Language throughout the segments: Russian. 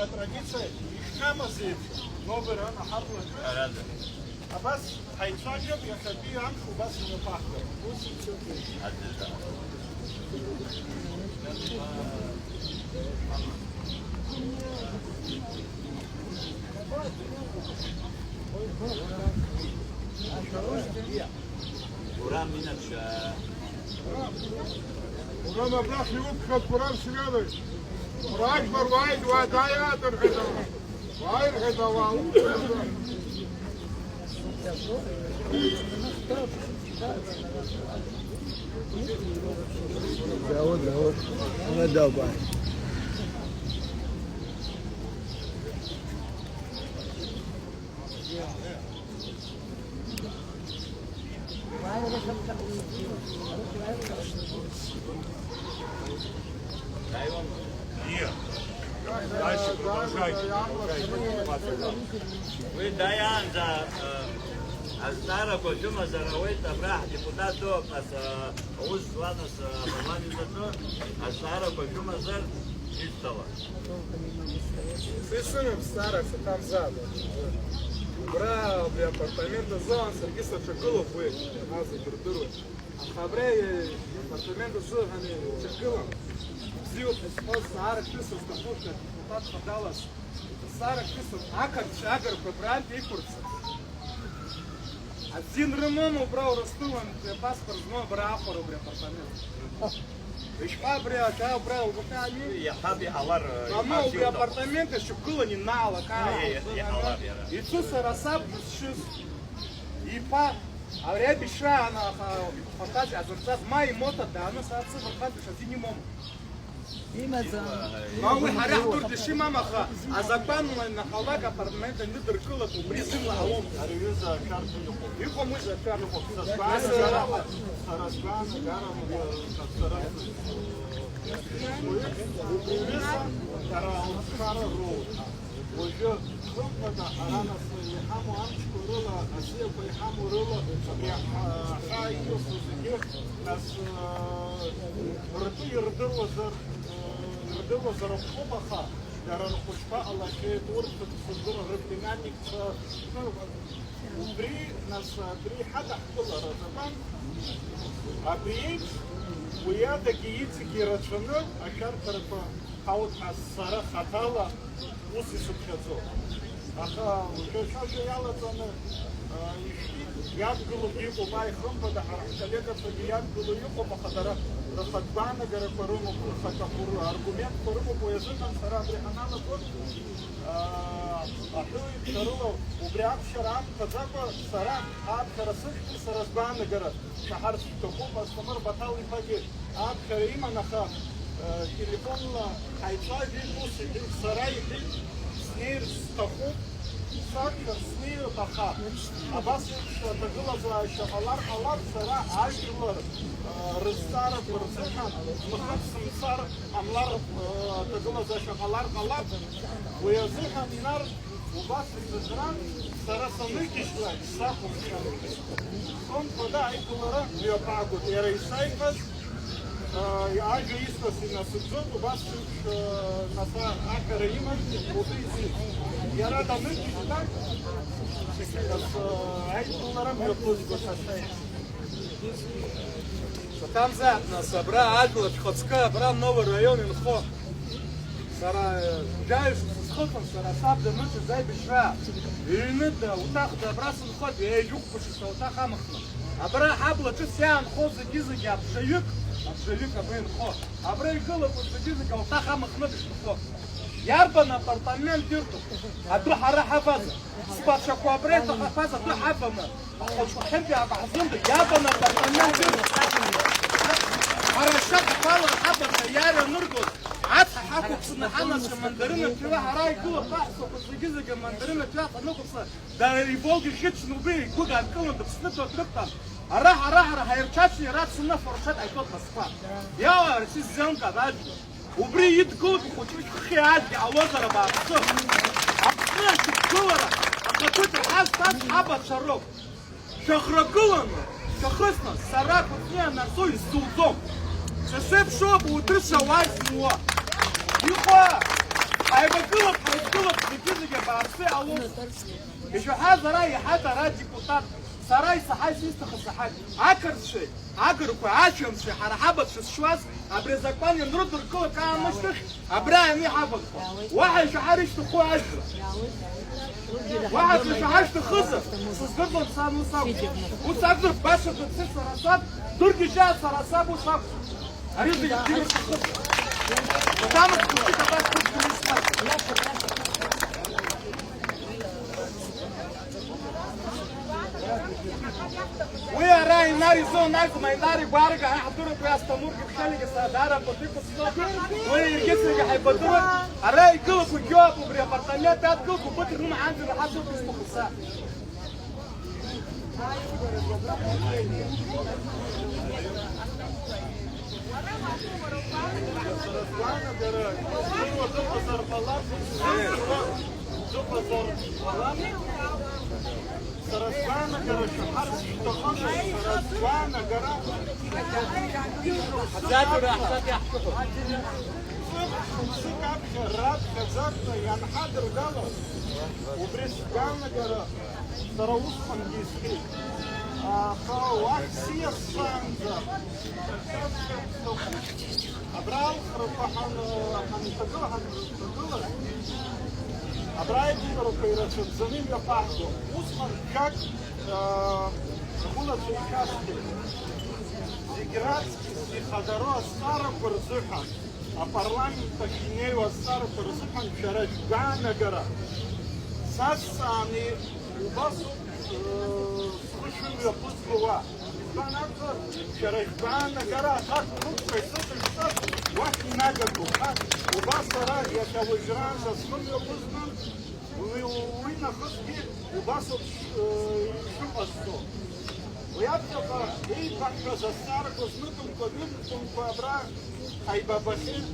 Традиция ишхамазит новый на харлы. Абас хайцаджа бьяхаби амшу бас не пахнет. Урам иначе. Урам абрах юбка Куран сигады. Урак барвайд вадая дыргыда. Вайр гыдава. Давай. Давай. Дальше продолжайте. Вы Даян за Астара Кожума Заравой Табрах, депутат до нас уз ладно с парламента Астара Кожума Зар Истала. Ты сыном старых, там сзади. Бра, бля, апартаменты зон, Сергей Сачакулов, вы, нас закрутируют. Хабре, апартаменты зон, они Чакулов. Зил, спас старых, писал, статутка, депутат подалась. Старых писал, акар, чагар, побрать и курса. Один ремон убрал Ростован, паспорт, но брафору, бля, апартамент. Вишка, бля, я убрал, вот они. Я хаби алар. Мама, бля, апартамент, еще было не нала, и цуса расап, и па, а вряд биша, она фантазия, а зарцаз май мота, да, она садится в фантазию, что ты не мама. Мама, харях турди ши мама ха, а закан на халак апартамента не дыркала, то призывла алом. Арюза карту юху. Юху мы за карту. Сараскан, гарам, сарас. Караускара роуд. Уже крупно арана с хаму амчку рыла, а сепа и хаму рыла, ха и сузыгех, нас рты рдыло за рухобаха, яран хушпа аллахе турка сузыра рыплемянник при нас при хадах было разобан, а при ويا دقيقتي كيرتشنو أكان ترى حاول حسارة خطالة وصي سبحانه أخا وكشاش يلا تنا ياد قلو بيقو باي خم بده حركة فجياد قلو يقو بخدرة رخدبانا جرى كرومو خطفور أرجوميات كرومو بويزن سراب رحنا نقول أحوي ترولو وبرياب شراب كذابة سراب عاد كرسك سرسبان جرى شهر تقوم استمر بطاوي فجأة عاد كريمة نخا تليفون حيطلع بوسي سراي سنير تقوم سكر سنير تخا أباس تقول za şakalar sıra aşklar rızlar fırsathan mıhak samsar amlar taqul za şakalar qalar ve yazıhan inar وباس الزران سرسني كشلا ساقم son poda aykulara yapagут yaraysaykaz Aja istosi na sudzotu basit nasa akara ima utizi yarada neki tak aykulara yapıyoruz başasay. Там задна собра, Альбла, Чхотска, бра новый район Инхо. Сара, джаешь с сходом, сара сабда ночи зай бешра. Ирнеда, утах да брас Инхо, я юг пошиса, утах амахна. А бра хабла, че сян хо за гизаги, абшаюк абы Инхо. А бра игыла после гизаги, утах амахна бешнхо. Ярба на апартамент дирту, а ду хара хабаза. Спадша куабрета хабаза, ду хабана. А хочу хемпи абахзунда, ярба на апартамент дирту. Хорошо, попала хабаза, яра нургус. عطها حكوا كنا حناش مندرنا تروح راي كله قحصه كزجزج مندرنا تروح نقص ده يفوق الخدش نوبي كوجا كلهم بسنته ترقط راح هيرتشاتني رات سنه فرشات ايكوت مصفا يا رسيس زنقه بعد وبري يدقوت وخوتي خيال دي اوزر بعض عقلت الكوره اخذت الحاس تاع حبه شروق شخرقون شخصنا سراك وثنيه نرسوي السوزوم سسب شوب وترشا وايس نوا يخوا هيبقى كرسي ألوس إيشو هذا رأي حتى رأي ديبوتات سراي صحاي سيستخ صحاي عكرسي عكركو عاشمسي حرحبت شواز أبري زكوان ينرد الكل كان مشتخ أبرا يمي حبط واحد شحاريش تخو أجرى واحد شحاريش تخزر سيستخدم سامو سامو وساقدر باشا تتصير سراساب درجي جاء سراساب وساقدر أريد يجيب الخزر ودامت كنتي كباس كنتي مستقر ويا راي ناري زون نايكو ما يناري بارجع هيحضروا في استمر بخلي الصداره بطيق الصوت ويا يركز هيبدروا الراي كلكم جواب وبري ابارتمنت كلكم بطر هم عندي لحظه اسمه خصاء Саразвана гора, шахарс, штохан, Саразвана гора. حزاتي راح يحكوا سكاب راب خزاتنا ينحدر قالوا وبرسكان гора. Сараус фангиски. Хауаксия санза. Абрал храпахан хантагохан тагола. Абрай биру кайрачу заним я пахду. Усман как хулат шейхасти. Зиградский и Хадаро Астара Парзухан. А парламент Тахинею Астара Парзухан Шарачгана гора. Сасани убасу слышали пускова. Шарачгана гора. Так, ну, кайсот и вахи нагаду. Убасара я кавыжран за смысле пускан. Уи на хоске убасу шупасто. ويبقى يبقى زستار كوزمتم كودمتم كوابرا هاي بابخير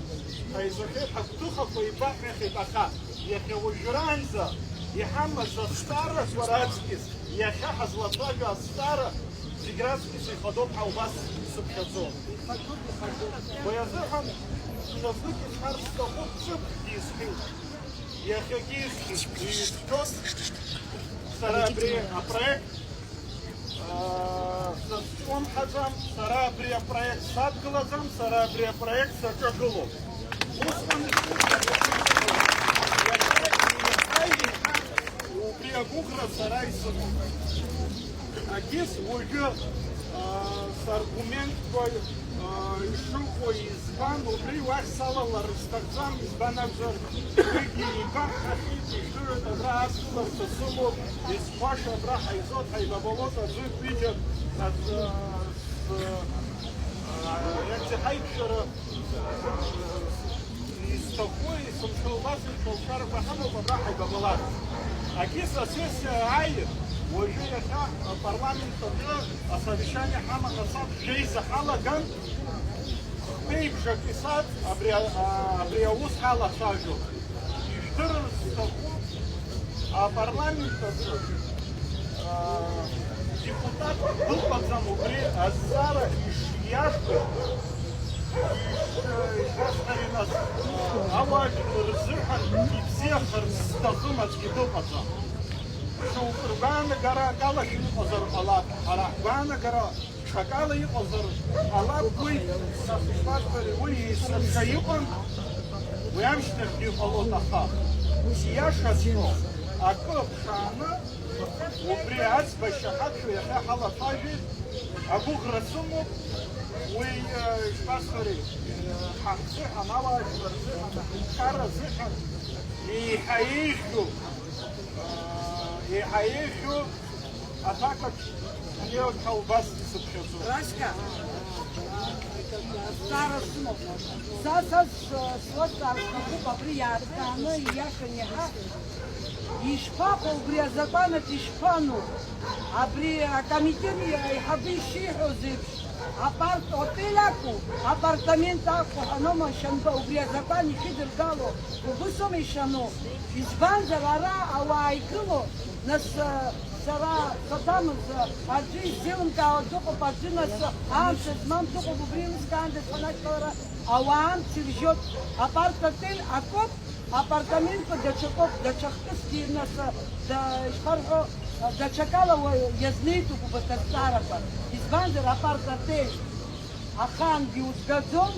هاي زخير حفتوخة ويبقى خيبقى يخي وجرانزا يحمى زستار وراتكيس يخي حزلطاقة زستار زيجراتكيس يخدوبها وبس سبحزون ويزيحن شزلكي شهر ستخوب شب يسحيو يخي كيس يشكوس سرابري أبريك Он хазам, сарабрия проект сад глазам, сарабрия проект сачагло. Убрия гугра сарай саду. Акис уже с аргумент кой шухо избан убри ваш салала растакзам избан акзар. Выги и бахахи, что это раз сосумов из паша браха изот хайбаболота жив видят як це хайпшера из такой сумшелбасы шелшар бахану бабраха бабалат. Акис сессия айр уже яха парламент а совещание хама насад жейса хала ган пейбжа кисат абриаус хала сажу. И штырр стаху а парламент депутат был под замугре, а Зара и Шьяшка, и нас Аллах Рзыхан и всех стахумачки был под зам. Что Ургана гора Галах и Озар Аллах, а Рахгана гора Шакала и Озар Аллах вы сахишпашбари, вы сахаюкан, вы амштер и Аллотаха. Шьяшка сино, а как шана, وبريعات بشحات في حالة طاجد أبوك رسمه وشباسري حمسيحة نواج برزيحة كارة زيحة يحييشو أتاكد نيو كالباس سبحيزو Рашка, стара сумов. Сасас свостарска купа приятка, но и яша неха. Ишпапа убрия закона тишпану, а при комитете хабиши хозибш, апартамент аку, ханома шанба убрия закона хидр гало, убусом и шано, избан завара, ауайкыло, нас сара сатамыз, аджи сделан као дуко парджинас, амсет мам дуко убрием сканде фаначкалара, ауам цивжот, апартател акоп, апартамент до Чахтыски нас до Чакалова язнейту кубата старата. Избанзер апарт-отель Аханги узгадзом,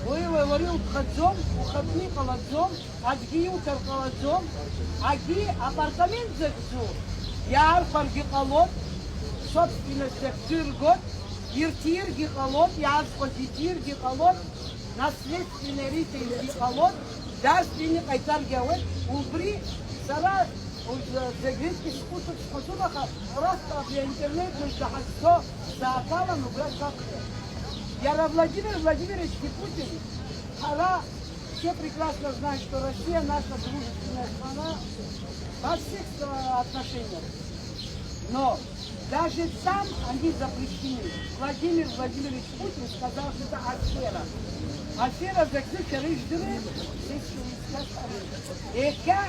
варил бхадзом, ухатни халадзом, адги утар халадзом, аги апартамент зэгзу, яр парги халот, собственность год, иртир гихалот, яр позитир гихалот, наследственный ритей гихалот, дарственный кайтар геуэт, убри, сара, загрузки спутаха, просто в интернет, что заакалом убрать как-то. Я Владимир Владимирович Путин, все прекрасно знают, что Россия наша дружественная страна во всех отношениях. Но даже там они запрещены. Владимир Владимирович Путин сказал, что это афера. Афера заключена реждыры, Эка,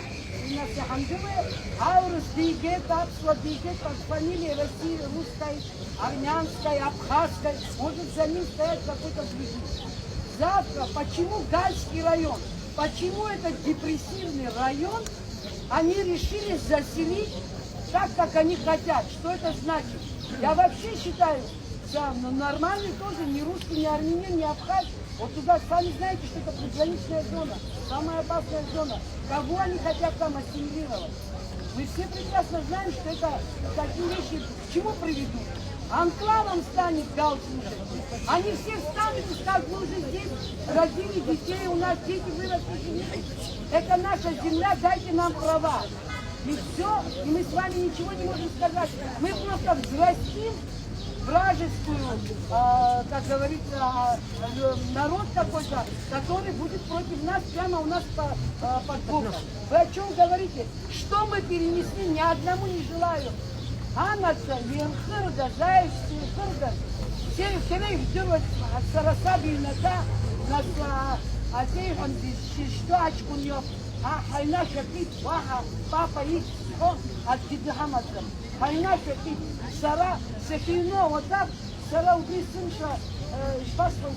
на Сахандыве, Аурус Дигет, Апсла Дигет, под фамилией России, русской, армянской, абхазской, может за ним стоять какой-то движение. Завтра, почему Гальский район, почему этот депрессивный район, они решили заселить так, как они хотят. Что это значит? Я вообще считаю, нормальный тоже, ни русский, ни армянин, ни абхаз. Вот туда, сами знаете, что это приграничная зона, самая опасная зона. Кого они хотят там ассимилировать? Мы все прекрасно знаем, что это такие вещи к чему приведут. Анклавом станет Галслушать. Они все встанут и скажут, мы уже здесь родили детей, у нас дети выросли. Это наша земля, дайте нам права. И все, и мы с вами ничего не можем сказать. Мы просто взрастим вражескую, как говорится, народ какой-то, который будет против нас прямо у нас под боком. Вы о чем говорите? Что мы перенесли, ни одному не желаю. Анаца, Ленхырда, Заев, Синхырда, все их делают Сарасаби и Ната, нас Атехан, что очку нее, Хайна Шапит, Ваха, Папа их, от Гидхамадзам. Хайна Шапит, Сара, Сахино, вот так, Сара убей сынша, Шпасва,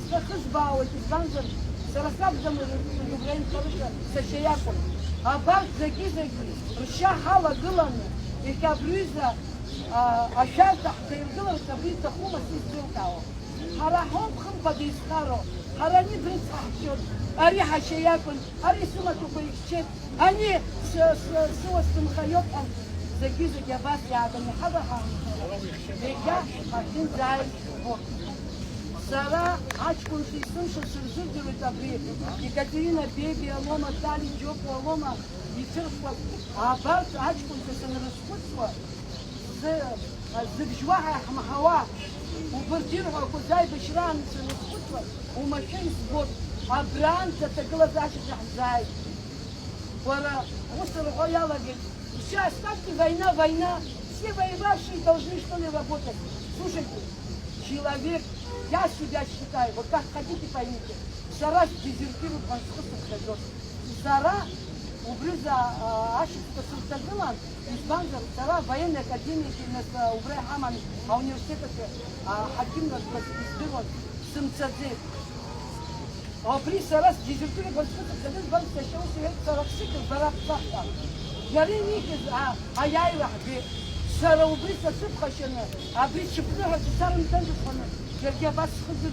Сахызбауэ, Тизганзар, Сарасабзам, Юграйн Харыша, Сашаякон. А Бак заги, Рша Хала Гыланы, и Кабрюза, а сейчас Тахтаиргылар, Кабрюза Хума Сиздилкао. Харахом Хампадисхаро, Харани Брицахчот, Ари Хашаякон, Ари Суматуба Икчет, они с Остым Хайотом, заги Ябас Ядами, Хадаха, Века, Хахин Зай, Сара, Ачкун Сисун, Шаширзырдывает Абри, Екатерина Беби, Алома, Тали, Джопу, Алома, Ефирства, а Барт, Ачкун, Сисун, Зыбжваха, Ахмахава, Убардирова, Кузай, Башран, Сисун, Умашин, Сбот, Абран, Татагалазаши, Захзай, Пора, Мусор, Гояла, говорит, все, оставьте война, все воевавшие должны что ли работать. Слушайте, человек, я себя считаю, вот как хотите поймите, Сара дезертирует конституцию ходит. Сара, убрыза Ашикта Султагылан, Избанзар, Сара, военная академия, Убрай Хаман, а университет, Хаким нас избирает, Сымцадзе. А при Сара дезертирует конституцию ходит, Бан сначала себе Сараксикл, Барабсахта. Яри Никис, а я и Рахби. Сара убрыза Сыпхашена, а при Чепнага, Сара Мтанджихана. Я вас ходил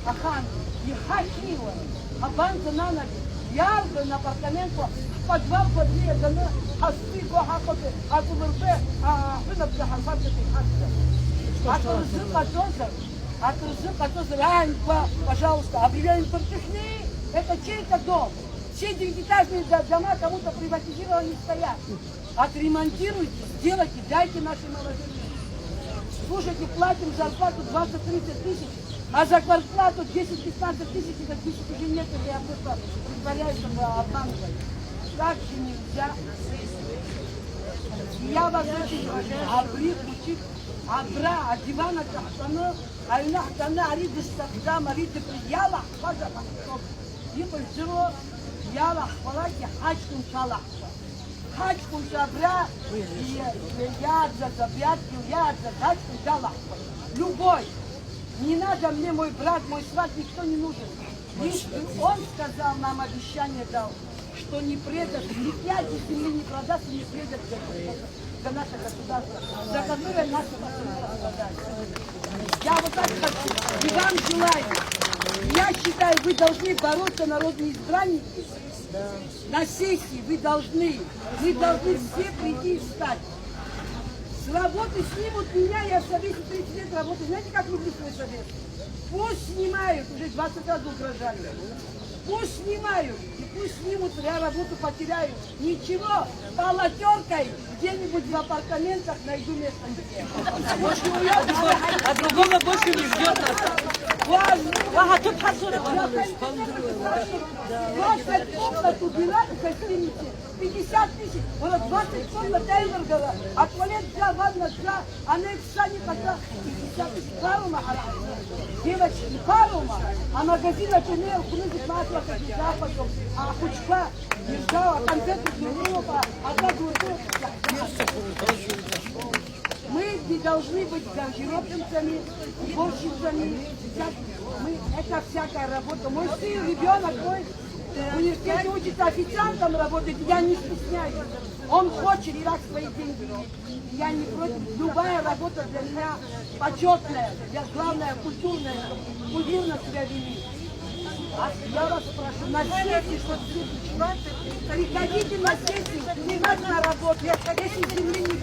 Ахан, и хахила, а банка на ноги, ярко на апартаменту, подвал подвие, да на хасты, гохакоты, а кувырбе, а хынапка хасаты хасты. А турзы катоза, Ранька, пожалуйста, объявляем партишни, это чей-то дом. Все девятиэтажные дома кому-то приватизированы не стоят. Отремонтируйте, сделайте, дайте нашей молодежи. Слушайте, платим зарплату 20-30 тысяч, а за квартплату 10-15 тысяч, это 10 уже нет, я просто притворяюсь, чтобы обманывать. Так же нельзя. Я вас очень обрик, учит, абра, дивана тахтана, айна хтана, ариды стахтам, ариды прияла, хваза хахтов. И пожиро, яла хвалаки, хачкун шалах. Хачкун шабра, яд за забятки, яд за хачкун шалах. Любой. Не надо мне, мой брат, мой сват, никто не нужен. Он сказал, нам обещание дал, что не предаст, ни пяти земли не продаст и не предаст за наше государство, за которое нас страдают. Я вот так хочу и вам желаю. Я считаю, вы должны бороться, народные избранники. На сессии вы должны все прийти и встать. С работы снимут меня, я в Совете 30 лет работаю. Знаете, как люблю свой совет? Пусть снимают, уже 20 раз угрожали. Пусть снимают, и пусть снимут, я работу потеряю. Ничего, полотеркой где-нибудь в апартаментах найду место. А другого больше не ждет нас. Вашу комнату гостиницы 50 тысяч, вот 20 комнат Эйвергала, а туалет за, ванна за, анекса не тогда 50 тысяч. Парума, девочки, парума, а магазин отумел, кнузит масло, как и запахом, а пучка держала, конфеты Европа, а так вот мы не должны быть гардеробщицами, уборщицами. Это всякая работа. Мой сын, ребенок мой, в университете учится официантом работать, я не стесняюсь. Он хочет и так свои деньги. Я не против. Любая работа для меня почетная. Я главное культурно себя вели. А я вас прошу, на сессии, что приходите на сессию, не надо на работу. Если земли не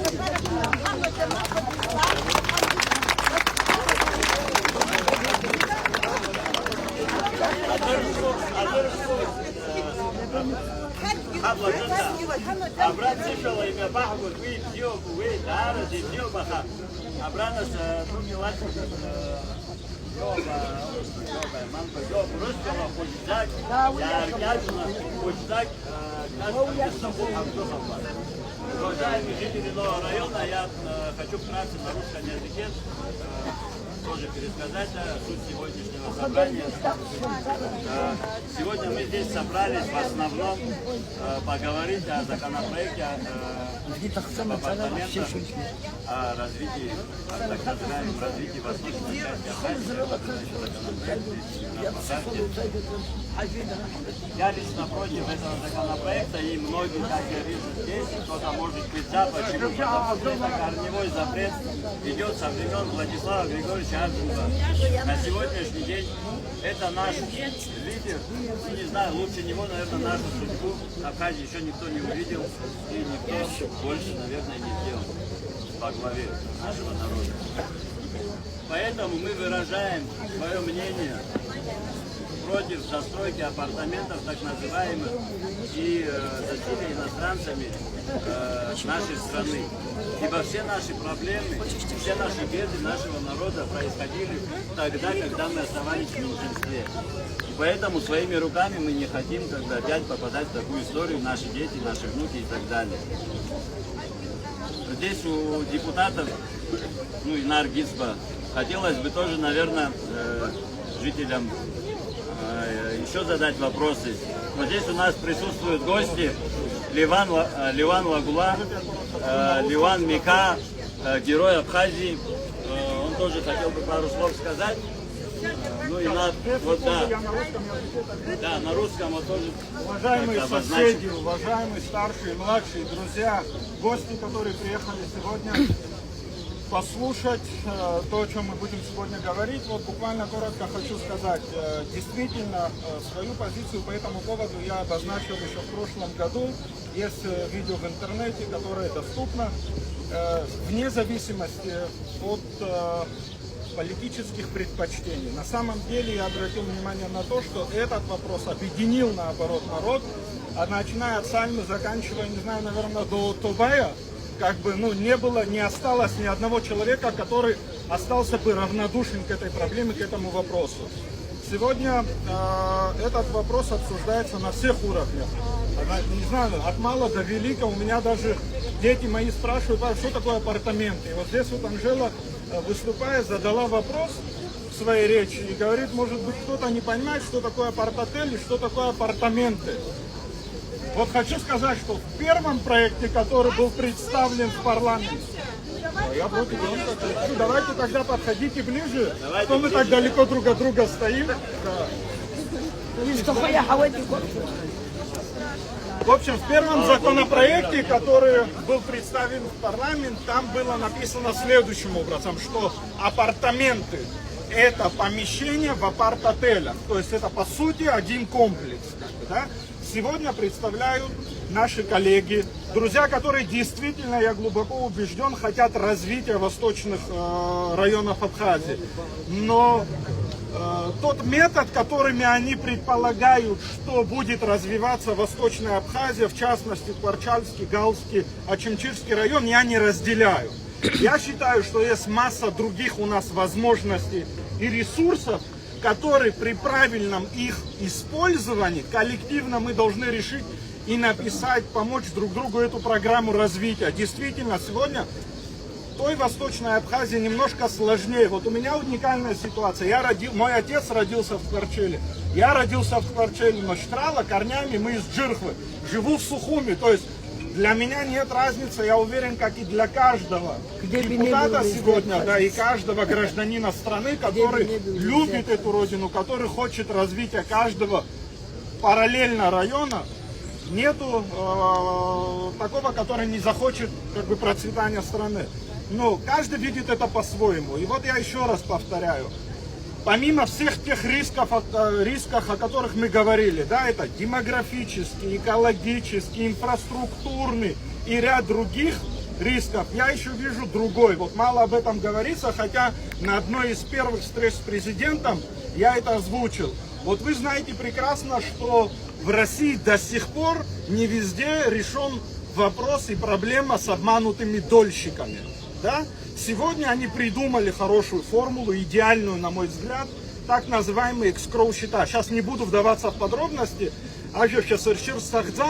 Уважаемые жители нового района, я хочу вкратце на русском языке тоже пересказать суть сегодняшнего собрания. Сегодня мы здесь собрались в основном поговорить о законопроекте об апартаментах, о развитии, так называемом развитии восточной части Абхазии. Я лично против этого законопроекта, и многие, как я вижу здесь, кто-то может быть за, почему? Потому что это корневой запрет идет со времен Владислава Григорьевича Ардуга. На сегодняшний день это наш лидер, не знаю, лучше него, наверное, нашу судьбу Абхазии еще никто не увидел, и никто больше, наверное, не сделал во главе нашего народа. Поэтому мы выражаем свое мнение против застройки апартаментов, так называемых, и засилия иностранцами нашей страны. Ибо все наши проблемы, все наши беды нашего народа происходили тогда, когда мы оставались в меньшинстве. И поэтому своими руками мы не хотим опять попадать в такую историю, наши дети, наши внуки и так далее. Здесь у депутатов, ну и Наргизба, хотелось бы тоже, наверное, жителям еще задать вопросы. Вот здесь у нас присутствуют гости. Ливан Лагула, Ливан Мика, герой Абхазии. Он тоже хотел бы пару слов сказать. Ну и вот да, на русском он тоже. Уважаемые соседи, уважаемые старшие, младшие, друзья, гости, которые приехали сегодня послушать то, о чем мы будем сегодня говорить. Вот буквально коротко хочу сказать. Действительно, свою позицию по этому поводу я обозначил еще в прошлом году. Есть видео в интернете, которое доступно. Вне зависимости от политических предпочтений. На самом деле я обратил внимание на то, что этот вопрос объединил, наоборот, народ. А начиная от Сальмы, заканчивая, не знаю, наверное, до Тобая, как бы, ну, не осталось ни одного человека, который остался бы равнодушен к этой проблеме, к этому вопросу. Сегодня этот вопрос обсуждается на всех уровнях. Не знаю, от мала до велика. У меня даже дети мои спрашивают, что такое апартаменты. И вот здесь вот Анжела, выступая, задала вопрос в своей речи и говорит, может быть, кто-то не понимает, что такое апарт-отель и что такое апартаменты. Вот хочу сказать, что в первом проекте, который был представлен в парламенте, я против, давайте тогда подходите ближе, что мы так далеко друг от друга стоим. Да. В общем, в первом законопроекте, который был представлен в парламент, там было написано следующим образом, что апартаменты – это помещение в апарт-отелях. То есть это по сути один комплекс. Да? Сегодня представляют наши коллеги, друзья, которые действительно, я глубоко убежден, хотят развития восточных районов Абхазии. Но тот метод, которыми они предполагают, что будет развиваться Восточная Абхазия, в частности Кварчальский, Галский, Ачимчирский район, я не разделяю. Я считаю, что есть масса других у нас возможностей и ресурсов, которые при правильном их использовании коллективно мы должны решить и написать, помочь друг другу эту программу развития. Действительно, сегодня той Восточной Абхазии немножко сложнее. Вот у меня уникальная ситуация. Мой отец родился в Кварчеле. Я родился в Кварчеле, но Штрала корнями мы из Джирхвы. Живу в Сухуми. То есть для меня нет разницы, я уверен, как и для каждого депутата сегодня, да, и каждого гражданина страны, который любит эту родину, который хочет развития каждого параллельно района. Нету такого, который не захочет процветания страны. Но каждый видит это по-своему. И вот я еще раз повторяю. Помимо всех тех рисков, о которых мы говорили, да, это демографический, экологический, инфраструктурный и ряд других рисков, я еще вижу другой. Вот мало об этом говорится, хотя на одной из первых встреч с президентом я это озвучил. Вот вы знаете прекрасно, что в России до сих пор не везде решен вопрос и проблема с обманутыми дольщиками. Да? Сегодня они придумали хорошую формулу, идеальную, на мой взгляд, так называемые экскроу счета. Сейчас не буду вдаваться в подробности,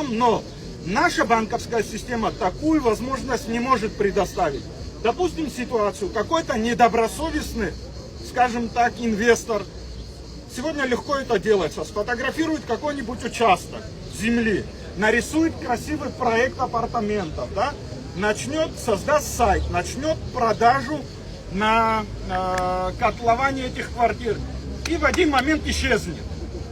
но наша банковская система такую возможность не может предоставить. Допустим ситуацию, какой-то недобросовестный, скажем так, инвестор, сегодня легко это делается, сфотографирует какой-нибудь участок земли, нарисует красивый проект апартаментов, да? Создаст сайт, начнет продажу на котловане этих квартир и в один момент исчезнет.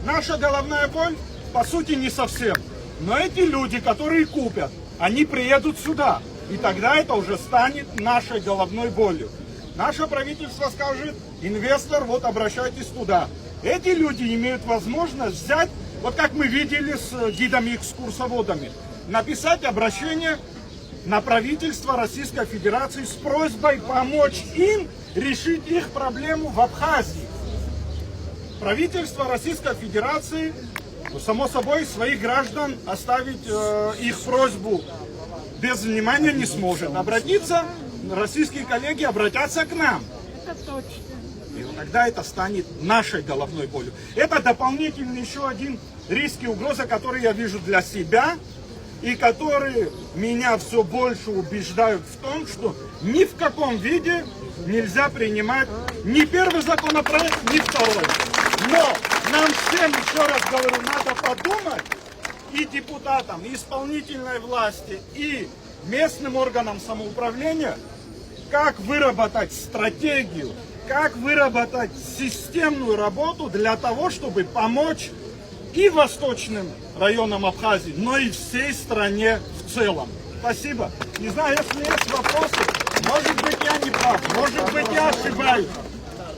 Наша головная боль, по сути, не совсем. Но эти люди, которые купят, они приедут сюда, и тогда это уже станет нашей головной болью. Наше правительство скажет: инвестор, вот обращайтесь туда. Эти люди имеют возможность взять, вот как мы видели с гидами-экскурсоводами, написать обращение на правительство Российской Федерации с просьбой помочь им решить их проблему в Абхазии. Правительство Российской Федерации, само собой, своих граждан оставить их просьбу без внимания не сможет. Российские коллеги обратятся к нам. Это точно. И тогда это станет нашей головной болью. Это дополнительный еще один риск и угроза, который я вижу для себя, и которые меня все больше убеждают в том, что ни в каком виде нельзя принимать ни первый законопроект, ни второй. Но нам всем, еще раз говорю, надо подумать, и депутатам, и исполнительной власти, и местным органам самоуправления, как выработать стратегию, как выработать системную работу для того, чтобы помочь и восточным районам Абхазии, но и всей стране в целом. Спасибо. Не знаю, если есть вопросы, может быть, я не прав, может быть, я ошибаюсь.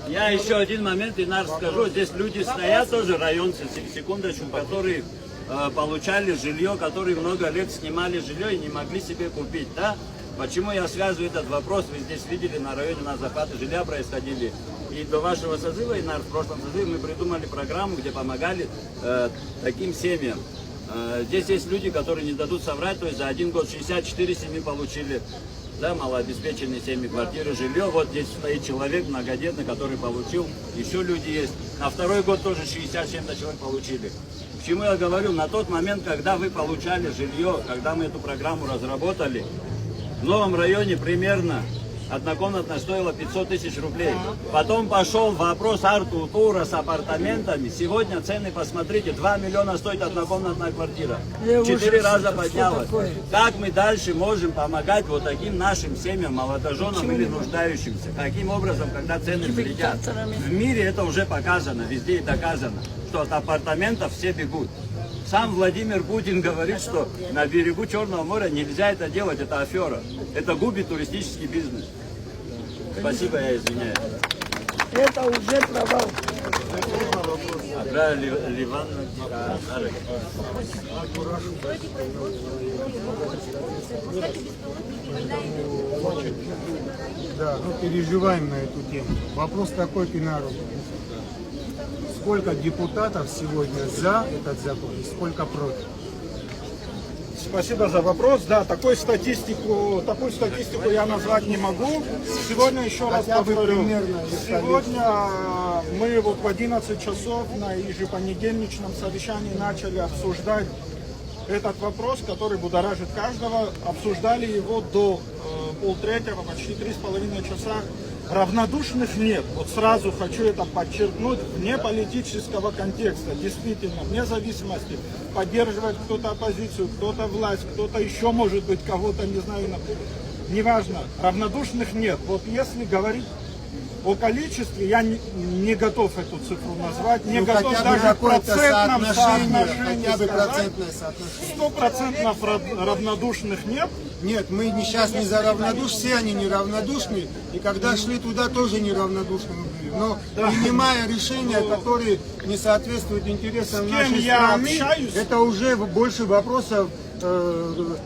Я еще один момент, Инар, скажу. Здесь люди стоят тоже, районцы, секундочку, которые получали жилье, которые много лет снимали жилье и не могли себе купить, да? Почему я связываю этот вопрос? Вы здесь видели, на районе у нас захваты жилья происходили. И до вашего созыва, Инар, в прошлом созыве мы придумали программу, где помогали таким семьям. Здесь есть люди, которые не дадут соврать, то есть за один год 64 семьи получили, да, малообеспеченные семьи, квартиры, жилье. Вот здесь стоит человек многодетный, который получил, еще люди есть. На второй год тоже 60 чем-то человек получили. К чему я говорю? На тот момент, когда вы получали жилье, когда мы эту программу разработали, в новом районе примерно однокомнатная стоила 500 тысяч рублей. Потом пошел вопрос Артура с апартаментами. Сегодня цены, посмотрите, 2 миллиона стоит однокомнатная квартира. 4 раза поднялась. Как мы дальше можем помогать вот таким нашим семьям, молодоженам или нуждающимся? Каким образом, когда цены взлетят? В мире это уже показано, везде и доказано. что от апартаментов все бегут. Сам Владимир Путин говорит, что на берегу Черного моря нельзя это делать, это афера. Это губит туристический бизнес. Спасибо, я извиняюсь. Это уже провал. Ливан, Да, ну переживаем на эту тему. Вопрос такой к народу. Сколько депутатов сегодня за этот закон и сколько против? Спасибо за вопрос. Да, такую статистику я назвать не могу. Сегодня, еще раз Хотя бы повторю, примерно, сегодня мы вот в 11 часов на ежепонедельничном совещании начали обсуждать этот вопрос, который будоражит каждого. Обсуждали его до полтретьего, почти 3,5 часа. Равнодушных нет. Вот сразу хочу это подчеркнуть, вне политического контекста. Действительно, вне зависимости, поддерживает кто-то оппозицию, кто-то власть, кто-то еще, может быть, кого-то, не знаю, неважно. Равнодушных нет. Вот если говорить о количестве, я не готов эту цифру назвать, не готов хотя бы даже в какое-то процентном соотношение, соотношении хотя бы сказать. процентное соотношение. 100% равнодушных нет. Нет, мы сейчас не за равнодушие, все они неравнодушны, и когда шли туда, тоже неравнодушными были. Но принимая решения, которые не соответствуют интересам нашей я страны, общаюсь? это уже больше вопросов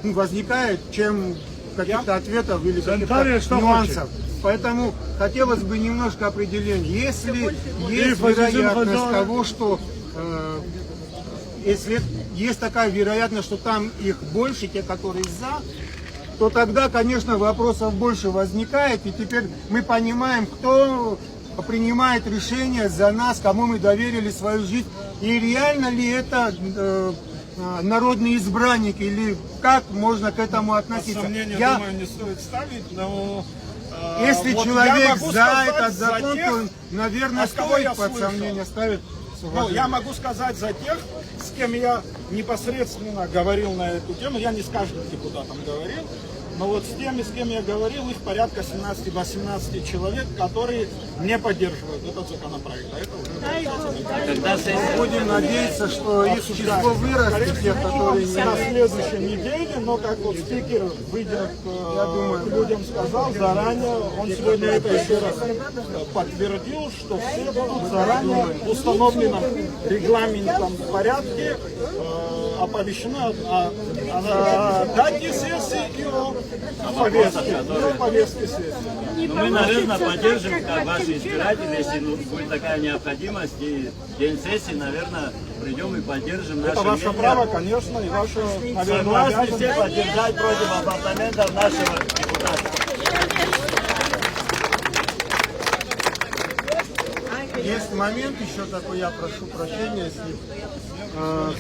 возникает, чем каких-то ответов или каких-то нюансов. Поэтому хотелось бы немножко определения. Если есть вероятность того, что если есть такая вероятность, что там их больше, те, которые за, то тогда, конечно, вопросов больше возникает. И теперь мы понимаем, кто принимает решения за нас, кому мы доверили свою жизнь. И реально ли это народные избранники, или как можно к этому относиться? Сомнения, Я, думаю, не стоит ставить, но... если вот человек я могу за сказать этот за закон, тех, то, наверное, от кого я стоит под слышал. сомнение ставить. Ну, я могу сказать за тех, с кем я непосредственно говорил на эту тему. Я не с каждым депутатом говорил, но вот с теми, с кем я говорил, их порядка 17-18 человек, которые не поддерживают этот законопроект. А это уже Когда сессия Будем надеяться, что их число вырастет, тех, которые не... на следующей неделе, но как вот спикер, выйдя к людям, сказал заранее, он сегодня это еще раз подтвердил, что все будут заранее в установленном регламентом порядке оповещены о дате сессии и о повестке сессии. мы, наверное, поддержим как ваши избиратели, если будет такая необходимость. И день сессии, наверное, придем и поддержим наше Это ваше мнение. право, конечно, и ваше, наверное, Согласны все обязанность. поддержать против апартаментов нашего депутата? Есть момент еще такой, я прошу прощения, если,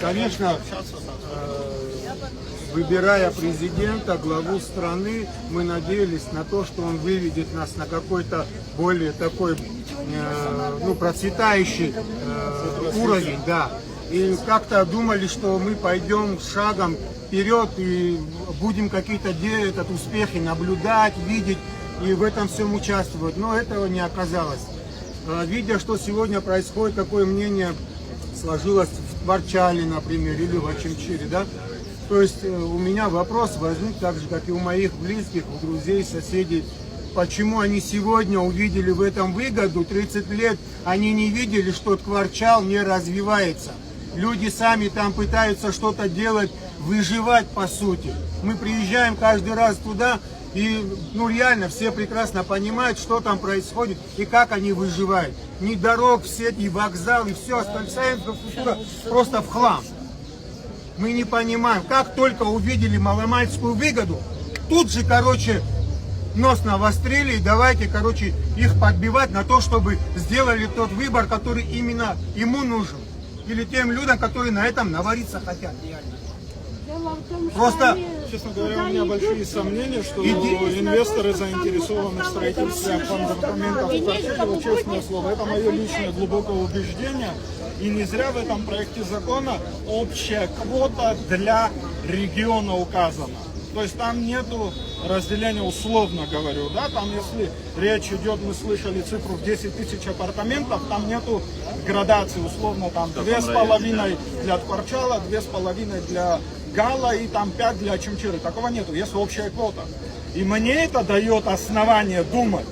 конечно, выбирая президента, главу страны, мы надеялись на то, что он выведет нас на какой-то более такой, процветающий уровень, да. И как-то думали, что мы пойдем шагом вперед и будем какие-то успехи наблюдать, видеть и в этом всем участвовать. Но этого не оказалось. Видя, что сегодня происходит, какое мнение сложилось в Ворчале, например, или в Очимчире, да? То есть у меня вопрос возник так же, как и у моих близких, у друзей, соседей, почему они сегодня увидели в этом выгоду, 30 лет они не видели, что Ворчал не развивается. Люди сами там пытаются что-то делать, выживать по сути. Мы приезжаем каждый раз туда, и реально все прекрасно понимают, что там происходит и как они выживают. Ни дорог, все и вокзал, и все остальное, вся инфраструктура просто в хлам. Мы не понимаем, как только увидели маломальскую выгоду, тут же, нос навострили, и давайте, их подбивать на то, чтобы сделали тот выбор, который именно ему нужен. Или тем людям, которые на этом навариться хотят реально. Просто, Честно говоря, у меня большие сомнения, что инвесторы заинтересованы в строительстве апартаментов в Ворчале. Вот честное слово, это мое личное глубокое убеждение. И не зря в этом проекте закона общая квота для региона указана. То есть там нету разделение условно говорю, да, там если речь идет, мы слышали цифру в 10 тысяч апартаментов, там нету градации, условно там 2,5 для Тхварчала, 2,5 для Гала и там 5 для Чимчиры. Такого нету, есть общая квота. И мне это дает основание думать,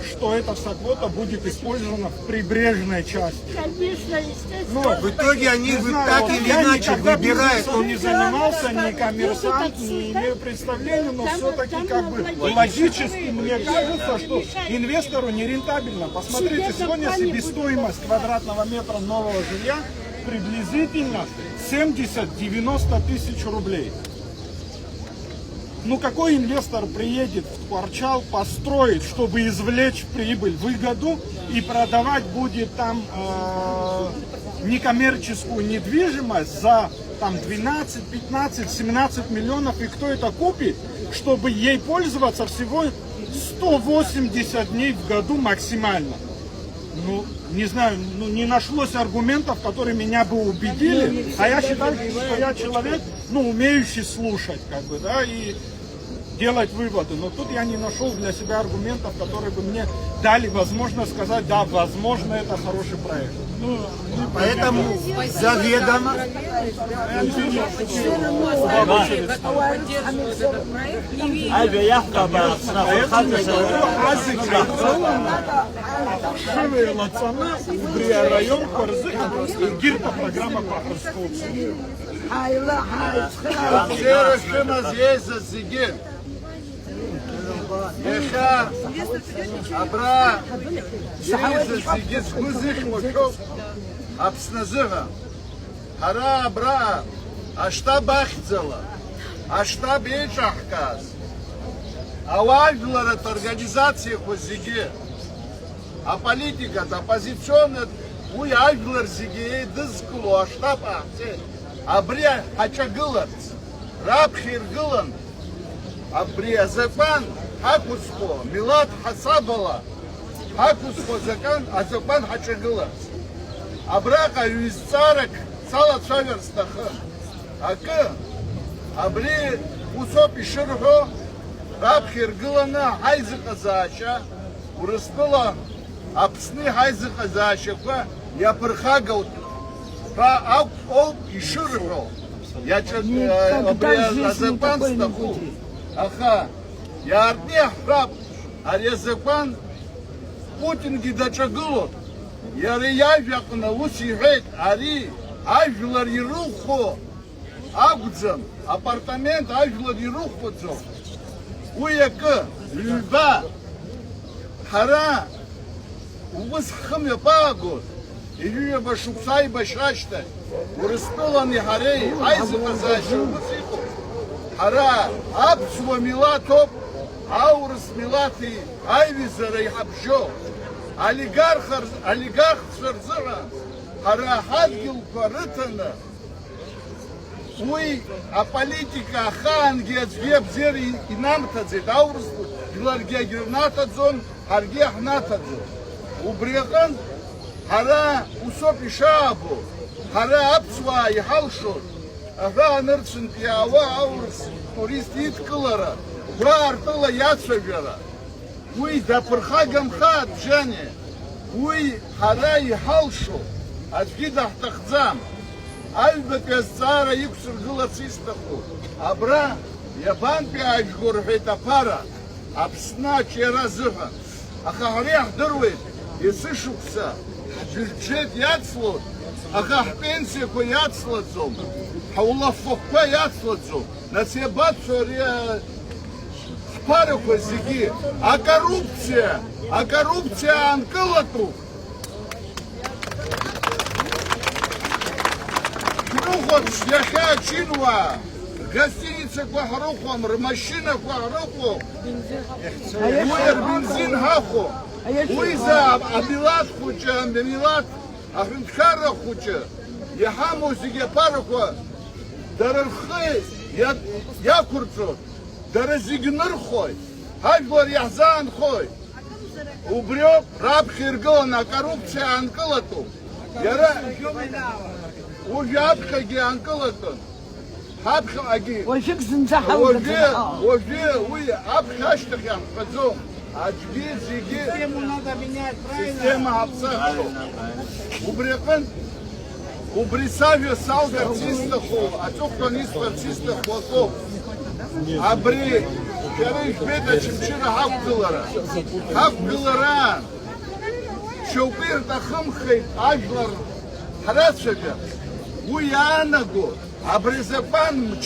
что эта вся квота будет использована в прибрежной части. Конечно, естественно. Но В итоге они так или иначе выбирают. Он не занимался, ни коммерсант, не имею представления, но все-таки как бы логически мне кажется, что инвестору нерентабельно. Посмотрите, сегодня себестоимость квадратного метра нового жилья приблизительно 70-90 тысяч рублей. Ну какой инвестор приедет в Тхварчал, построить, чтобы извлечь прибыль, выгоду и продавать будет там некоммерческую недвижимость за там 12, 15, 17 миллионов, и кто это купит, чтобы ей пользоваться всего 180 дней в году максимально. Ну, не знаю, ну, не нашлось аргументов, которые меня бы убедили, а я считаю, что я человек, ну, умеющий слушать, как бы, да, и делать выводы. Но тут я не нашел для себя аргументов, которые бы мне дали возможность сказать, да, возможно, это хороший проект. Ну, Поэтому заведомо Альбе яхта Шивела цена, Брия район, Гирта программа Пахарского. Еха, Абра, Еза, Зигец, Музых, Мошов, Апсназыга, Хара, Абра, Ашта Бахцела, Ашта Бечахказ, Аважлар от организации Хозиге, а политика, оппозиционная, уй Ажлар Зиге, Дызкулу, Ашта Бахце, Абрия Хачагыларц, Рабхир Гылан, Абрия Закан, Хакуско, Милат Хасабала, Хакуско Закан, Азакан Хачагыла. Абрака Юисцарак, Сала Шаверстаха. Ака, Абри Усоп и Ширхо, Рабхир Гылана, Хайзака Заша, Урыстыла, Апсны Хайзака Заша, я Перхагал, Ра Ау и Ширхо. Я Абри Азакан Стаху. Аха, я арне храб, а резакан Путин гидачагыло. Я реяжак на луси гет, ари, ажлар и рухо, агудзам, апартамент ажлар и рухо дзо. Уяка, люба, хара, увыз хымя пагод, и люба башуксай башрачта, урыстыланы харей, айзы казаши, увызыхо. Хара, Апсуа Милатоп, Аурс Милати, Айвизера и Хабжо, олигарх Шарзара, Хара Хадгил Парытана, Уй, а политика Хан Гецгебзер и Намтадзе, Аурс, Гларге Гернатадзон, Харге Хнатадзон. Убреган, Хара Усопи Шабу, Хара Апсуа и Халшот. Ага, нырцын пиава аурс, турист иткылара, ура артыла яцвагара. Уй, да пырхагам хат, Жане. Уй, хара и халшу, аджги дахтахзам. Альба пиазцара иксур гылацистаху. Абра, ябан пиажгур хейта пара, апсна чера зыга. Аха грех дырвит, и сышукса, бюджет яцлот, аха пенсия ко яцлотзом. Хаула фокка яцлацу, на все бацу спарюха зиги, а коррупция анкалату. Шнухот шляха чинва, гостиница квахарухом, машина квахарухом, уер бензин хаху, уиза абилат хуча, амбилат, ахинхара хуча, яхаму зиги паруха, Дарархы, я курцот, даразигныр хой, хажбор яхзан хой, убрёк, раб хиргон, а коррупция анкалату, яра, ужабхаги анкалату, هابخ أجي وجهك زنزحة وجه وي أبخ أشتغل يا فزوم أجبير زيجي система обсаху убрекан убрисаве саудер цистаху а то кто не цистах хвостов абри кереш беда чимчина хавгылара шоупир тахымхай ажлар харасшага уянагу абризапан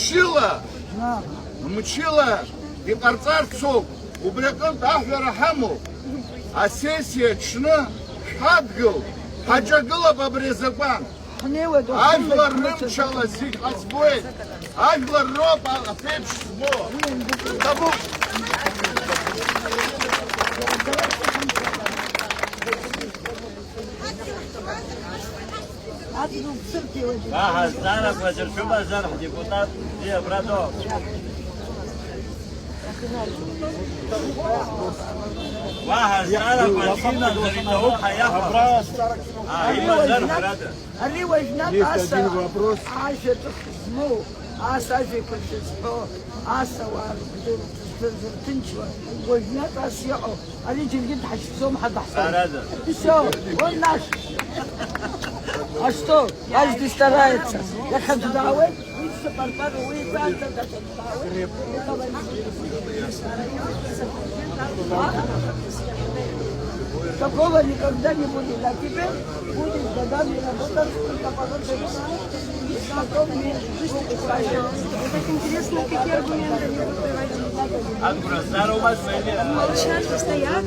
мчила и карцарцов убрекан тахлара хаму а сессия чна шадгыл хаджагыла бабрезапан ажлар рымчала сик асбой ажлар роп афепш сбо табу Зара Владимир Базаров, депутат Дебрадов. Зара Владимир Заритову Хаяхов. Есть один вопрос. А что? Каждый старается. Я хочу давать. Такого никогда не будет. А теперь будет годами работать, сколько получится. Потом мне Так интересно, какие аргументы они приводили. Молчат, стоят,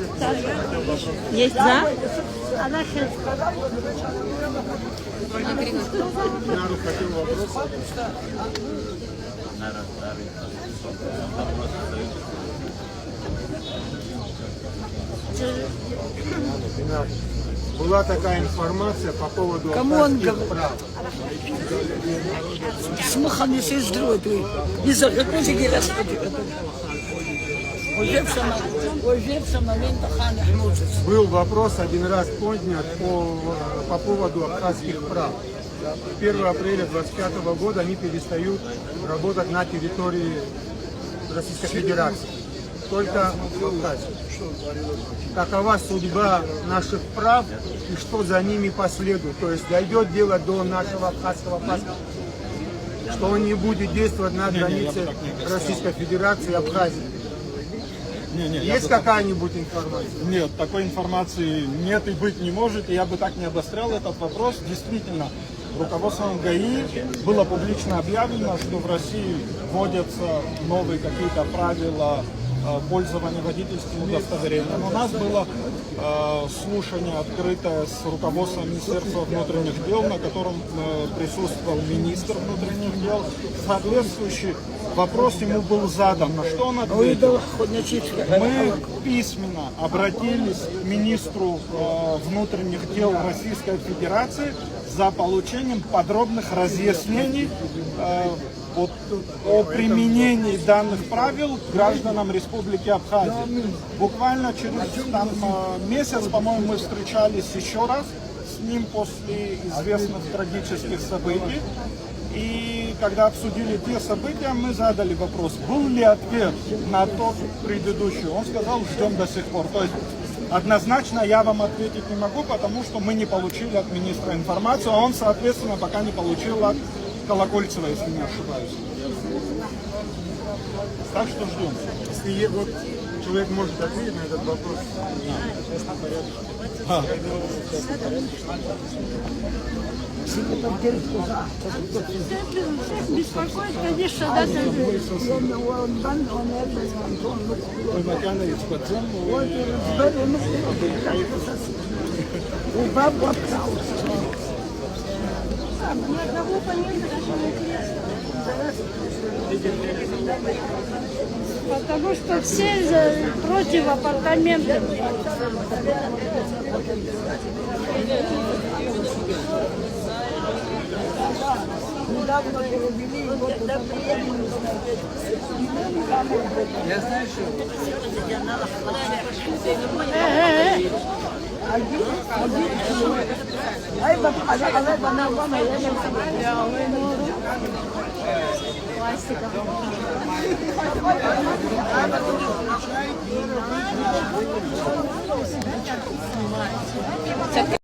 есть за. Она Народ хотел вопрос. Была такая информация по поводу авторских прав. смысл не сеструет. Не за какой же Господи. Уже в самом моменте Ханя. Был вопрос один раз поднят по поводу абхазских прав. 1 апреля 2025 года они перестают работать на территории Российской Федерации. Только в Абхазии. Какова судьба наших прав и что за ними последует? То есть дойдет дело до нашего абхазского паспорта, что он не будет действовать на границе Российской Федерации и Абхазии. Есть какая-нибудь информация? Нет, такой информации нет и быть не может, и я бы так не обострял этот вопрос. Действительно, руководством ГАИ было публично объявлено, что в России вводятся новые какие-то правила пользования водительским удостоверением. У нас было слушание открытое с руководством Министерства внутренних дел, на котором присутствовал министр внутренних дел. Соответствующий вопрос ему был задан, на что он ответил. Мы письменно обратились к министру внутренних дел Российской Федерации за получением подробных разъяснений о применении данных правил гражданам Республики Абхазия. Буквально через месяц, по-моему, мы встречались еще раз с ним после известных трагических событий. И когда обсудили те события, мы задали вопрос, был ли ответ на тот предыдущий. Он сказал, ждем до сих пор. То есть однозначно я вам ответить не могу, потому что мы не получили от министра информацию, а он, соответственно, пока не получил от Колокольцева, если не ошибаюсь. Так что ждем. Если вот человек может ответить на этот вопрос. Всех беспокоит, конечно, да, ни одного оппонента даже не интересно. Потому что все против апартаментов. Недавно перевели его туда приедем. Я знаю, что... Один человек. Ай, але вона я не Классика.